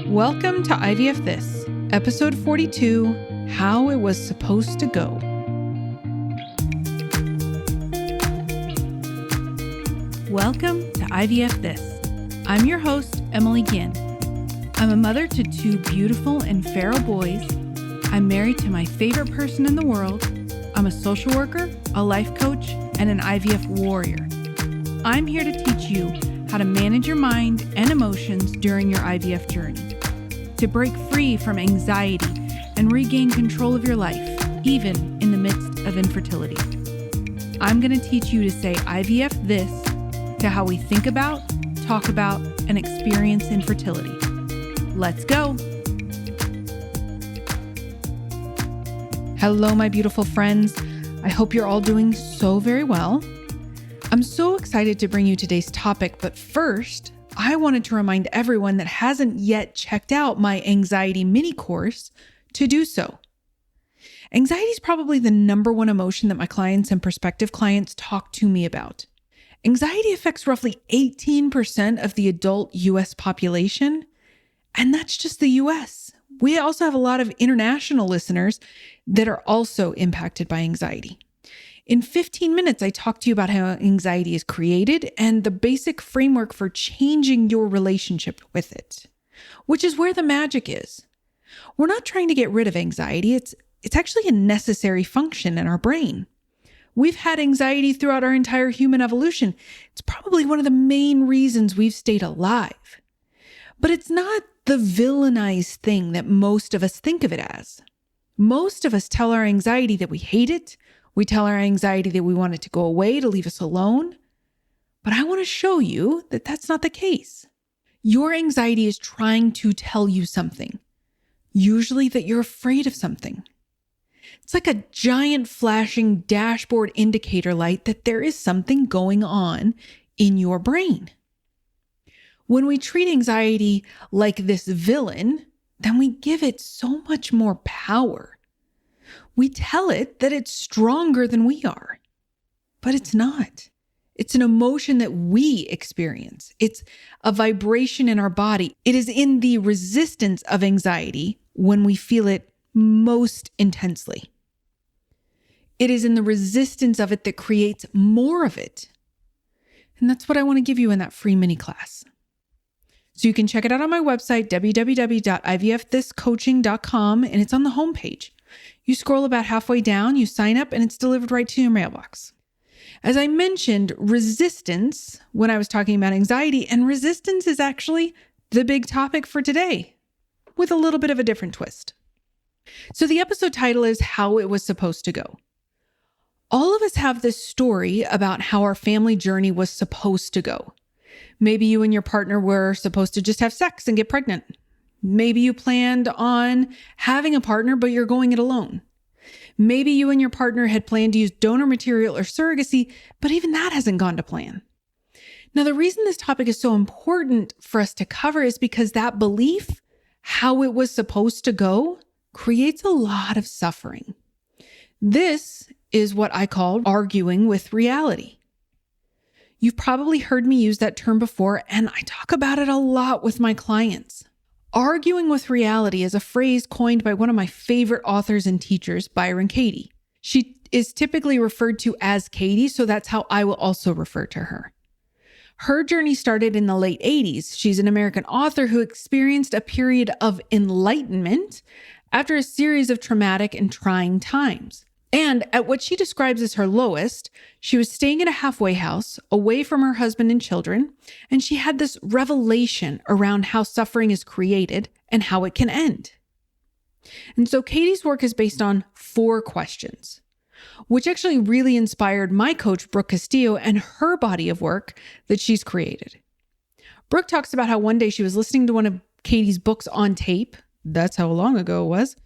Welcome to IVF This, episode 42, How It Was Supposed to Go. Welcome to IVF This. I'm your host, Emily Ginn. I'm a mother to two beautiful and feral boys. I'm married to my favorite person in the world. I'm a social worker, a life coach, and an IVF warrior. I'm here to teach you how to manage your mind and emotions during your IVF journey, to break free from anxiety and regain control of your life, even in the midst of infertility. I'm going to teach you to say IVF this to how we think about, talk about, and experience infertility. Let's go. Hello, my beautiful friends. I hope you're all doing so very well. I'm so excited to bring you today's topic, but first, I wanted to remind everyone that hasn't yet checked out my anxiety mini course to do so. Anxiety is probably the number one emotion that my clients and prospective clients talk to me about. Anxiety affects roughly 18% of the adult US population, and that's just the US. We also have a lot of international listeners that are also impacted by anxiety. In 15 minutes, I talk to you about how anxiety is created and the basic framework for changing your relationship with it, which is where the magic is. We're not trying to get rid of anxiety. It's actually a necessary function in our brain. We've had anxiety throughout our entire human evolution. It's probably one of the main reasons we've stayed alive. But it's not the villainized thing that most of us think of it as. Most of us tell our anxiety that we hate it. We tell our anxiety that we want it to go away, to leave us alone. But I want to show you that that's not the case. Your anxiety is trying to tell you something, usually that you're afraid of something. It's like a giant flashing dashboard indicator light that there is something going on in your brain. When we treat anxiety like this villain, then we give it so much more power. We tell it that it's stronger than we are, but it's not. It's an emotion that we experience. It's a vibration in our body. It is in the resistance of anxiety when we feel it most intensely. It is in the resistance of it that creates more of it. And that's what I want to give you in that free mini class. So you can check it out on my website, www.ivfthiscoaching.com, and it's on the homepage. You scroll about halfway down, you sign up, and it's delivered right to your mailbox. As I mentioned, resistance when I was talking about anxiety, and resistance is actually the big topic for today, with a little bit of a different twist. So the episode title is How It Was Supposed to Go. All of us have this story about how our family journey was supposed to go. Maybe you and your partner were supposed to just have sex and get pregnant. Maybe you planned on having a partner, but you're going it alone. Maybe you and your partner had planned to use donor material or surrogacy, but even that hasn't gone to plan. Now, the reason this topic is so important for us to cover is because that belief, how it was supposed to go, creates a lot of suffering. This is what I call arguing with reality. You've probably heard me use that term before, and I talk about it a lot with my clients. Arguing with reality is a phrase coined by one of my favorite authors and teachers, Byron Katie. She is typically referred to as Katie, so that's how I will also refer to her. Her journey started in the late 80s. She's an American author who experienced a period of enlightenment after a series of traumatic and trying times. And at what she describes as her lowest, she was staying in a halfway house away from her husband and children, and she had this revelation around how suffering is created and how it can end. And so Katie's work is based on 4 questions, which actually really inspired my coach, Brooke Castillo, and her body of work that she's created. Brooke talks about how one day she was listening to one of Katie's books on tape. That's how long ago it was.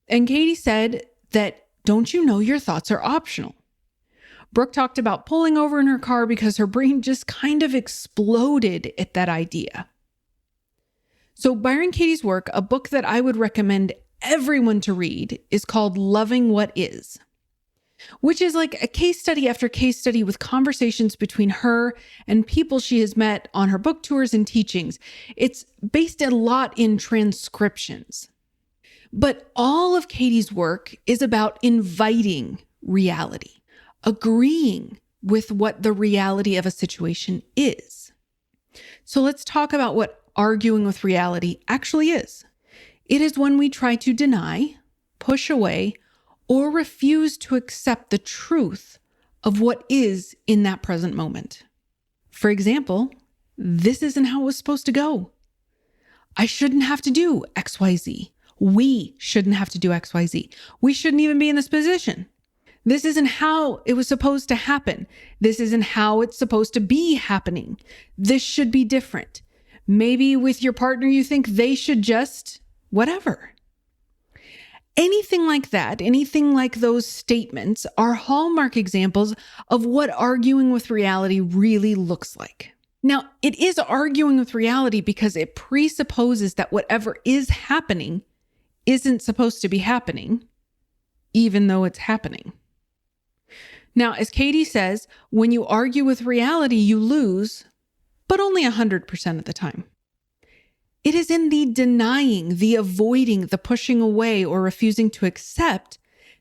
And Katie said that, "Don't you know your thoughts are optional?" Brooke talked about pulling over in her car because her brain just kind of exploded at that idea. So Byron Katie's work, a book that I would recommend everyone to read, is called Loving What Is. which is like a case study after case study with conversations between her and people she has met on her book tours and teachings. It's based a lot in transcriptions. But all of Katie's work is about inviting reality, agreeing with what the reality of a situation is. So let's talk about what arguing with reality actually is. It is when we try to deny, push away, or refuse to accept the truth of what is in that present moment. For example, this isn't how it was supposed to go. I shouldn't have to do XYZ. We shouldn't have to do XYZ. We shouldn't even be in this position. This isn't how it was supposed to happen. This isn't how it's supposed to be happening. This should be different. Maybe with your partner, you think they should just whatever. Anything like that, anything like those statements are hallmark examples of what arguing with reality really looks like. Now, it is arguing with reality because it presupposes that whatever is happening isn't supposed to be happening, even though it's happening. Now, as Katie says, when you argue with reality, you lose, but only 100% of the time. It is in the denying, the avoiding, the pushing away, or refusing to accept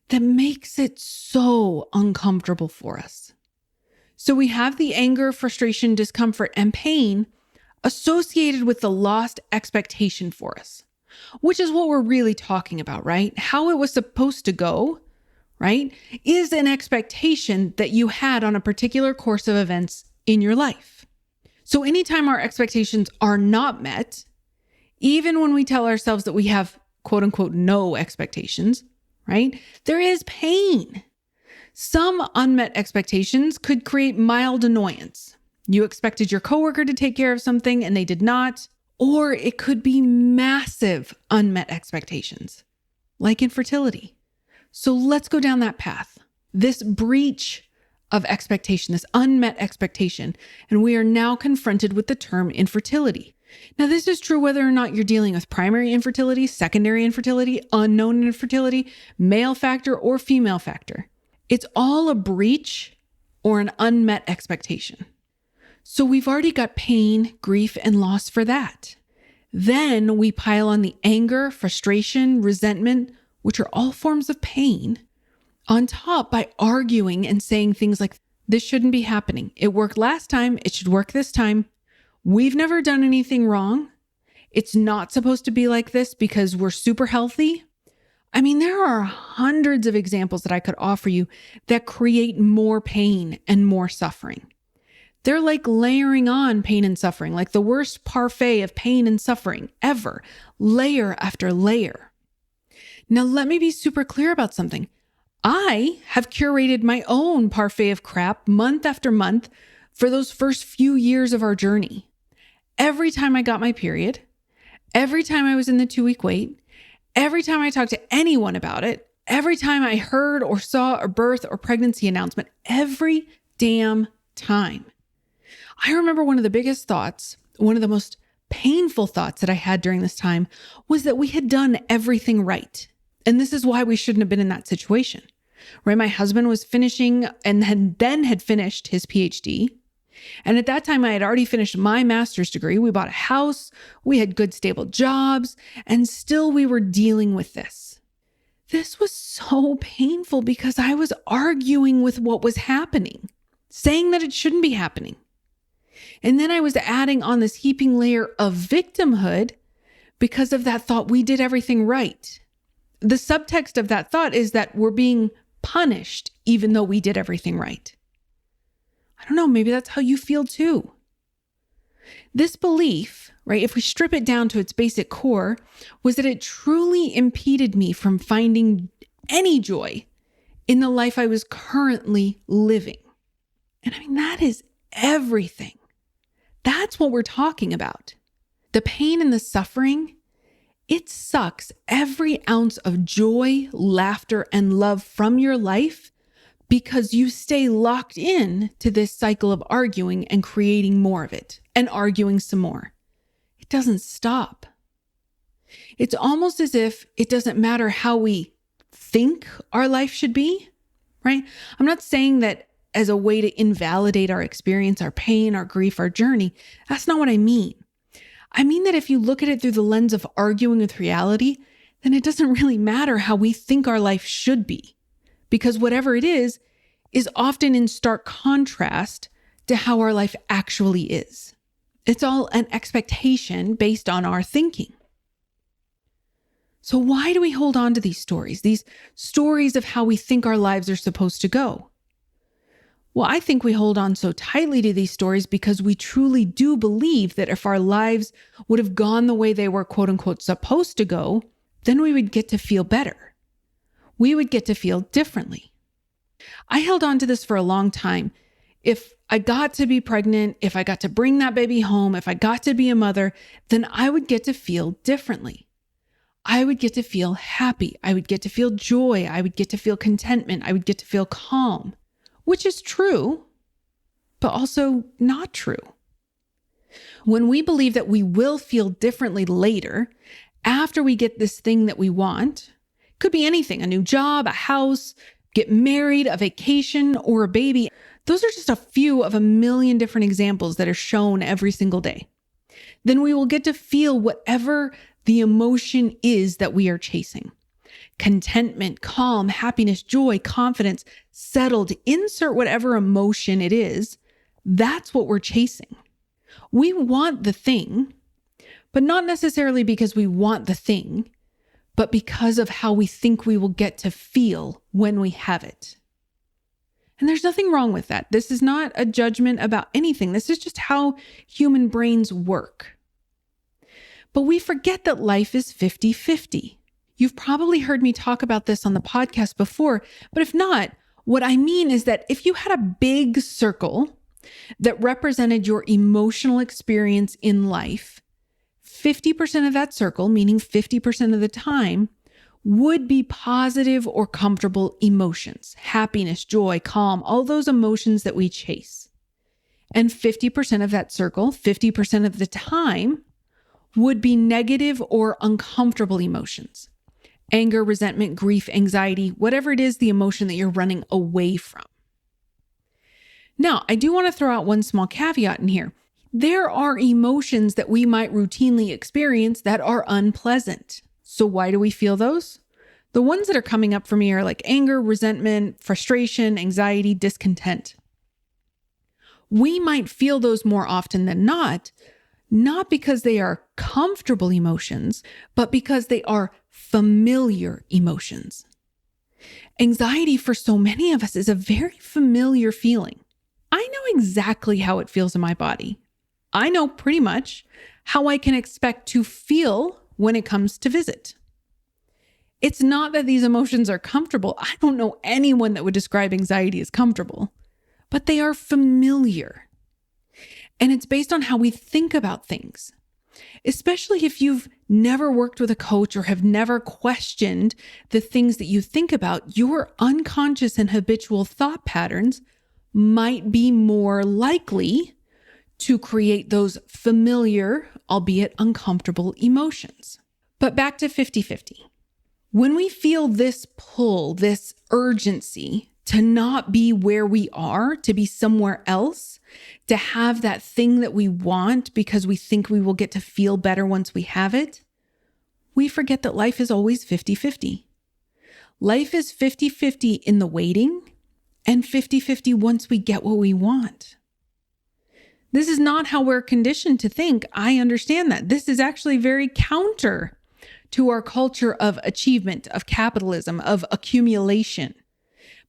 that makes it so uncomfortable for us. So we have the anger, frustration, discomfort, and pain associated with the lost expectation for us, which is what we're really talking about, right? How it was supposed to go, right, is an expectation that you had on a particular course of events in your life. So anytime our expectations are not met, even when we tell ourselves that we have quote unquote no expectations, right, there is pain. Some unmet expectations could create mild annoyance. You expected your coworker to take care of something and they did not, or it could be massive unmet expectations, like infertility. So let's go down that path. This breach of expectation, this unmet expectation, and we are now confronted with the term infertility. Now, this is true whether or not you're dealing with primary infertility, secondary infertility, unknown infertility, male factor, or female factor. It's all a breach or an unmet expectation. So we've already got pain, grief, and loss for that. Then we pile on the anger, frustration, resentment, which are all forms of pain, on top by arguing and saying things like, this shouldn't be happening. It worked last time. It should work this time. We've never done anything wrong. It's not supposed to be like this because we're super healthy. I mean, there are hundreds of examples that I could offer you that create more pain and more suffering. They're like layering on pain and suffering, like the worst parfait of pain and suffering ever, layer after layer. Now, let me be super clear about something. I have curated my own parfait of crap month after month for those first few years of our journey. Every time I got my period, every time I was in the 2-week wait, every time I talked to anyone about it, every time I heard or saw a birth or pregnancy announcement, every damn time. I remember one of the biggest thoughts, one of the most painful thoughts that I had during this time was that we had done everything right. And this is why we shouldn't have been in that situation, right? My husband was finishing and had finished his PhD. And at that time, I had already finished my master's degree. We bought a house, we had good, stable jobs, and still we were dealing with this. This was so painful because I was arguing with what was happening, saying that it shouldn't be happening. And then I was adding on this heaping layer of victimhood because of that thought we did everything right. The subtext of that thought is that we're being punished even though we did everything right. I don't know, maybe that's how you feel too. This belief, right, if we strip it down to its basic core, was that it truly impeded me from finding any joy in the life I was currently living. And I mean, that is everything. That's what we're talking about. The pain and the suffering, it sucks every ounce of joy, laughter, and love from your life because you stay locked in to this cycle of arguing and creating more of it and arguing some more. It doesn't stop. It's almost as if it doesn't matter how we think our life should be, right? I'm not saying that as a way to invalidate our experience, our pain, our grief, our journey. That's not what I mean. I mean that if you look at it through the lens of arguing with reality, then it doesn't really matter how we think our life should be, because whatever it is often in stark contrast to how our life actually is. It's all an expectation based on our thinking. So why do we hold on to these stories of how we think our lives are supposed to go? Well, I think we hold on so tightly to these stories because we truly do believe that if our lives would have gone the way they were, quote unquote, supposed to go, then we would get to feel better. We would get to feel differently. I held on to this for a long time. If I got to be pregnant, if I got to bring that baby home, if I got to be a mother, then I would get to feel differently. I would get to feel happy. I would get to feel joy. I would get to feel contentment. I would get to feel calm. Which is true, but also not true. When we believe that we will feel differently later, after we get this thing that we want, could be anything, a new job, a house, get married, a vacation, or a baby. Those are just a few of a million different examples that are shown every single day. Then we will get to feel whatever the emotion is that we are chasing. Contentment, calm, happiness, joy, confidence, settled, insert whatever emotion it is. That's what we're chasing. We want the thing, but not necessarily because we want the thing, but because of how we think we will get to feel when we have it. And there's nothing wrong with that. This is not a judgment about anything. This is just how human brains work. But we forget that life is 50-50. You've probably heard me talk about this on the podcast before, but if not, what I mean is that if you had a big circle that represented your emotional experience in life, 50% of that circle, meaning 50% of the time, would be positive or comfortable emotions, happiness, joy, calm, all those emotions that we chase. And 50% of that circle, 50% of the time, would be negative or uncomfortable emotions. Anger, resentment, grief, anxiety, whatever it is, the emotion that you're running away from. Now, I do want to throw out one small caveat in here. There are emotions that we might routinely experience that are unpleasant. So why do we feel those? The ones that are coming up for me are like anger, resentment, frustration, anxiety, discontent. We might feel those more often than not because they are comfortable emotions, but because they are familiar emotions. Anxiety for so many of us is a very familiar feeling. I know exactly how it feels in my body. I know pretty much how I can expect to feel when it comes to visit. It's not that these emotions are comfortable. I don't know anyone that would describe anxiety as comfortable, but they are familiar. And it's based on how we think about things. Especially if you've never worked with a coach or have never questioned the things that you think about, your unconscious and habitual thought patterns might be more likely to create those familiar, albeit uncomfortable emotions. But back to 50-50. When we feel this pull, this urgency to not be where we are, to be somewhere else, to have that thing that we want because we think we will get to feel better once we have it, we forget that life is always 50-50. Life is 50-50 in the waiting and 50-50 once we get what we want. This is not how we're conditioned to think. I understand that. This is actually very counter to our culture of achievement, of capitalism, of accumulation.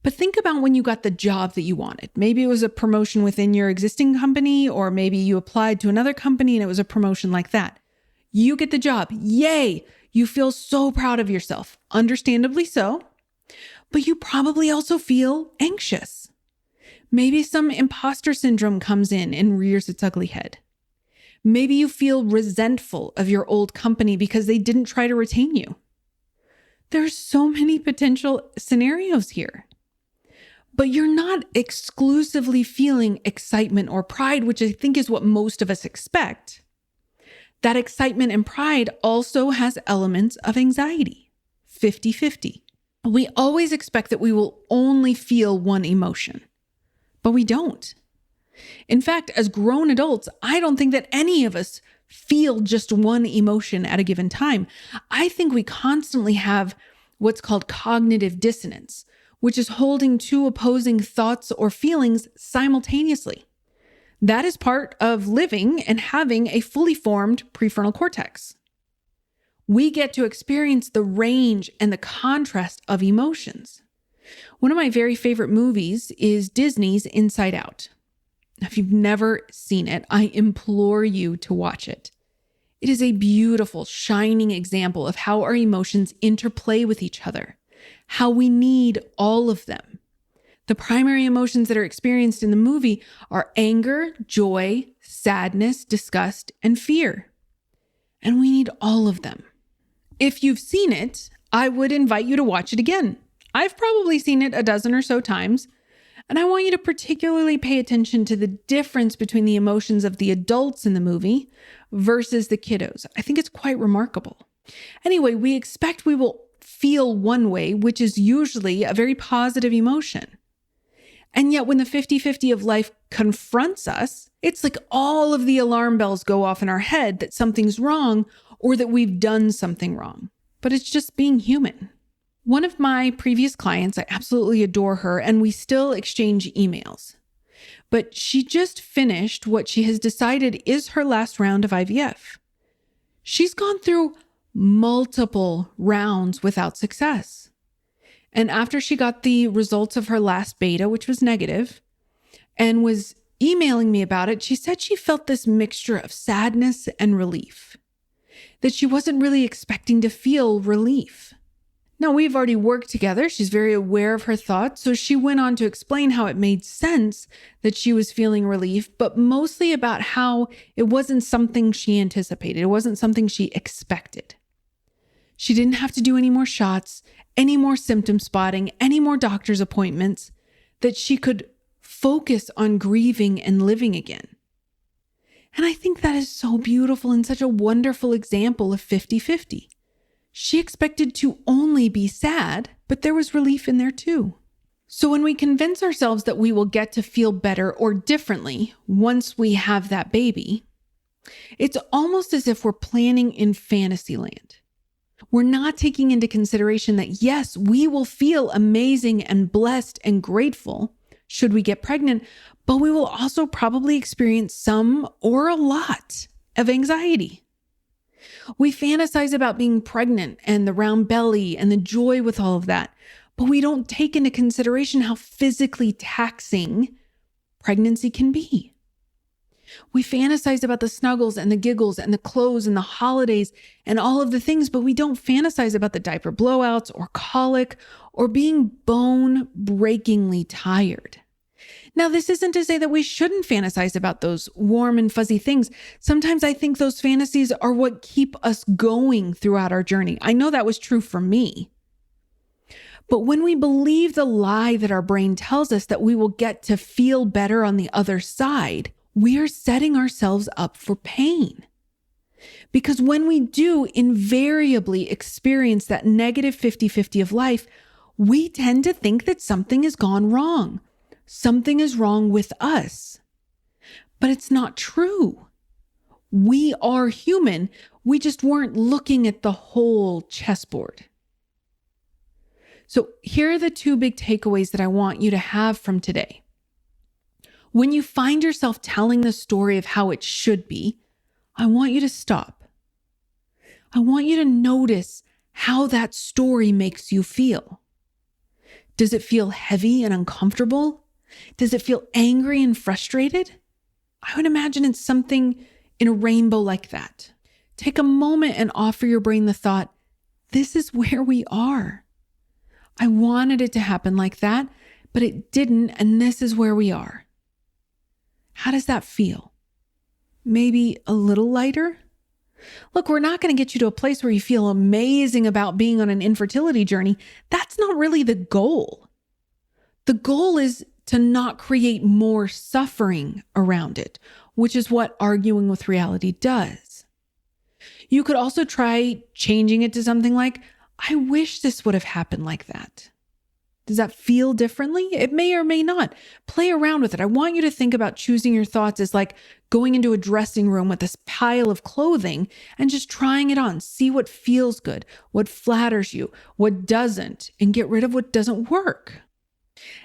But think about when you got the job that you wanted. Maybe it was a promotion within your existing company, or maybe you applied to another company and it was a promotion like that. You get the job. Yay! You feel so proud of yourself. Understandably so. But you probably also feel anxious. Maybe some imposter syndrome comes in and rears its ugly head. Maybe you feel resentful of your old company because they didn't try to retain you. There's so many potential scenarios here. But you're not exclusively feeling excitement or pride, which I think is what most of us expect. That excitement and pride also has elements of anxiety, 50-50. We always expect that we will only feel one emotion, but we don't. In fact, as grown adults, I don't think that any of us feel just one emotion at a given time. I think we constantly have what's called cognitive dissonance, which is holding two opposing thoughts or feelings simultaneously. That is part of living and having a fully formed prefrontal cortex. We get to experience the range and the contrast of emotions. One of my very favorite movies is Disney's Inside Out. If you've never seen it, I implore you to watch it. It is a beautiful, shining example of how our emotions interplay with each other, how we need all of them. The primary emotions that are experienced in the movie are anger, joy, sadness, disgust, and fear. And we need all of them. If you've seen it, I would invite you to watch it again. I've probably seen it a dozen or so times, and I want you to particularly pay attention to the difference between the emotions of the adults in the movie versus the kiddos. I think it's quite remarkable. Anyway, we expect we will feel one way, which is usually a very positive emotion. And yet when the 50-50 of life confronts us, it's like all of the alarm bells go off in our head that something's wrong or that we've done something wrong. But it's just being human. One of my previous clients, I absolutely adore her, and we still exchange emails. But she just finished what she has decided is her last round of IVF. She's gone through multiple rounds without success. And after she got the results of her last beta, which was negative, and was emailing me about it, she said she felt this mixture of sadness and relief, that she wasn't really expecting to feel relief. Now, we've already worked together. She's very aware of her thoughts. So she went on to explain how it made sense that she was feeling relief, but mostly about how it wasn't something she anticipated. It wasn't something she expected. She didn't have to do any more shots, any more symptom spotting, any more doctor's appointments, that she could focus on grieving and living again. And I think that is so beautiful and such a wonderful example of 50-50. She expected to only be sad, but there was relief in there too. So when we convince ourselves that we will get to feel better or differently once we have that baby, it's almost as if we're planning in fantasy land. We're not taking into consideration that, yes, we will feel amazing and blessed and grateful should we get pregnant, but we will also probably experience some or a lot of anxiety. We fantasize about being pregnant and the round belly and the joy with all of that, but we don't take into consideration how physically taxing pregnancy can be. We fantasize about the snuggles and the giggles and the clothes and the holidays and all of the things, but we don't fantasize about the diaper blowouts or colic or being bone-breakingly tired. Now, this isn't to say that we shouldn't fantasize about those warm and fuzzy things. Sometimes I think those fantasies are what keep us going throughout our journey. I know that was true for me. But when we believe the lie that our brain tells us that we will get to feel better on the other side, we are setting ourselves up for pain. Because when we do invariably experience that negative 50-50 of life, we tend to think that something has gone wrong. Something is wrong with us. But it's not true. We are human. We just weren't looking at the whole chessboard. So here are the two big takeaways that I want you to have from today. When you find yourself telling the story of how it should be, I want you to stop. I want you to notice how that story makes you feel. Does it feel heavy and uncomfortable? Does it feel angry and frustrated? I would imagine it's something in a rainbow like that. Take a moment and offer your brain the thought, this is where we are. I wanted it to happen like that, but it didn't, and this is where we are. How does that feel? Maybe a little lighter? Look, we're not going to get you to a place where you feel amazing about being on an infertility journey. That's not really the goal. The goal is to not create more suffering around it, which is what arguing with reality does. You could also try changing it to something like, I wish this would have happened like that. Does that feel differently? It may or may not. Play around with it. I want you to think about choosing your thoughts as like going into a dressing room with this pile of clothing and just trying it on. See what feels good, what flatters you, what doesn't, and get rid of what doesn't work.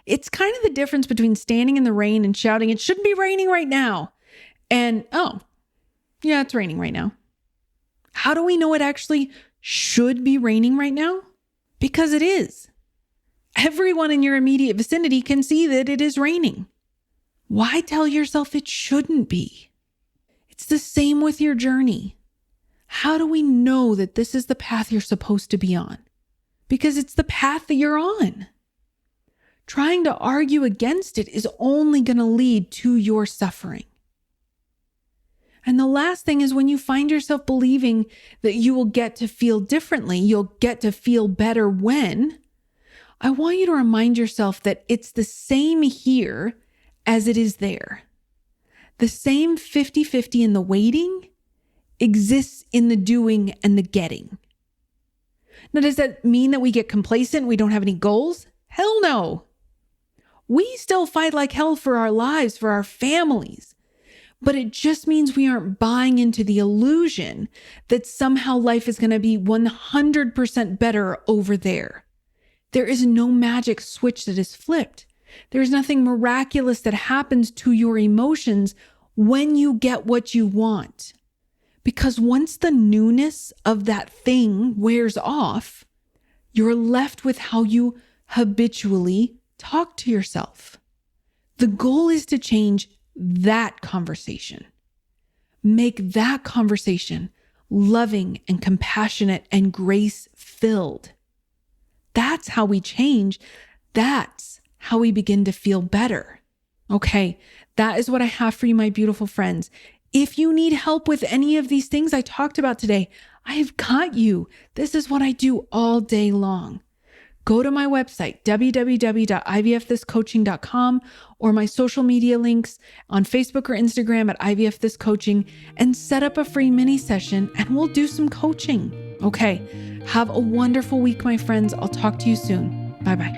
It's kind of the difference between standing in the rain and shouting, "It shouldn't be raining right now," and, "Oh, yeah, it's raining right now." How do we know it actually should be raining right now? Because it is. Everyone in your immediate vicinity can see that it is raining. Why tell yourself it shouldn't be? It's the same with your journey. How do we know that this is the path you're supposed to be on? Because it's the path that you're on. Trying to argue against it is only going to lead to your suffering. And the last thing is when you find yourself believing that you will get to feel differently, you'll get to feel better when, I want you to remind yourself that it's the same here as it is there. The same 50-50 in the waiting exists in the doing and the getting. Now, does that mean that we get complacent? We don't have any goals? Hell no. We still fight like hell for our lives, for our families. But it just means we aren't buying into the illusion that somehow life is going to be 100% better over there. There is no magic switch that is flipped. There is nothing miraculous that happens to your emotions when you get what you want. Because once the newness of that thing wears off, you're left with how you habitually talk to yourself. The goal is to change that conversation. Make that conversation loving and compassionate and grace-filled. That's how we change. That's how we begin to feel better. Okay, that is what I have for you, my beautiful friends. If you need help with any of these things I talked about today, I have got you. This is what I do all day long. Go to my website, www.ivfthiscoaching.com, or my social media links on Facebook or Instagram at IVF This Coaching, and set up a free mini session and we'll do some coaching. Okay, have a wonderful week, my friends. I'll talk to you soon. Bye-bye.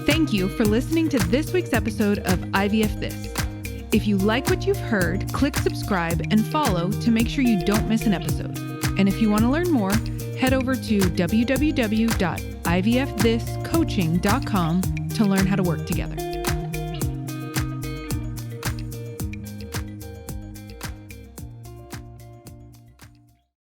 Thank you for listening to this week's episode of IVF This. If you like what you've heard, click subscribe and follow to make sure you don't miss an episode. And if you want to learn more, head over to www.ivfthiscoaching.com to learn how to work together.